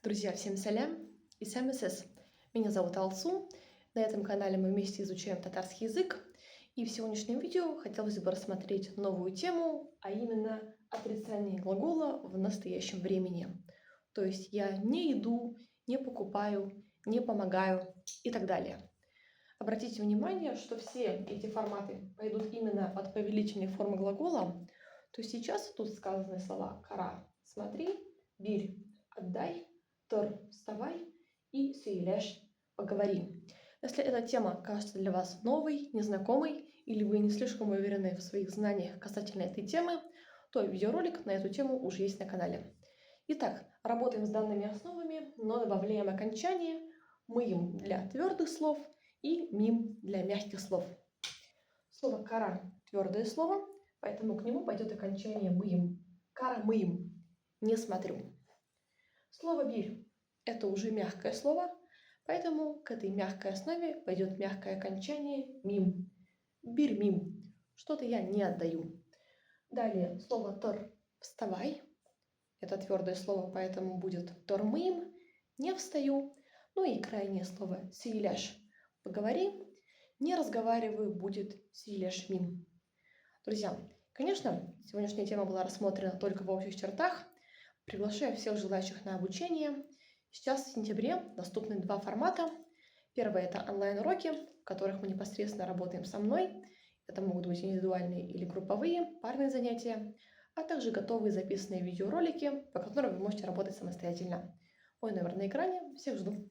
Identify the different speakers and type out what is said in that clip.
Speaker 1: Друзья, всем салям и сам СС. Меня зовут Алсу. На этом канале мы вместе изучаем татарский язык. И в сегодняшнем видео хотелось бы рассмотреть новую тему, а именно отрицание глагола в настоящем времени. То есть я не иду, не покупаю, не помогаю и так далее. Обратите внимание, что все эти форматы пойдут именно от повелительной формы глагола. То есть сейчас тут сказаны слова «кара» — «смотри», «бирь» — «отдай», «тор» — «вставай» и «сөйлеш» — «поговори». Если эта тема кажется для вас новой, незнакомой, или вы не слишком уверены в своих знаниях касательно этой темы, то видеоролик на эту тему уже есть на канале. Итак, работаем с данными основами, но добавляем окончание «мыем» для твердых слов и «мим» для мягких слов. Слово «кара» – твердое слово, поэтому к нему пойдет окончание «мыем». «Кара мыем» – не смотрю. Слово «бирь» – это уже мягкое слово, поэтому к этой мягкой основе пойдет мягкое окончание «мим». «Бирь мим» – что-то я не отдаю. Далее слово «тор» – «вставай». Это твердое слово, поэтому будет «тор мыем» – «не встаю». Ну и крайнее слово «сөйлеш» – «поговори». «Не разговариваю» будет «сөйлеш мим». Друзья, конечно, сегодняшняя тема была рассмотрена только в общих чертах. Приглашаю всех желающих на обучение. Сейчас в сентябре доступны два формата. Первый – это онлайн-уроки, в которых мы непосредственно работаем со мной. Это могут быть индивидуальные или групповые, парные занятия, а также готовые записанные видеоролики, по которым вы можете работать самостоятельно. Мой номер на экране. Всех жду.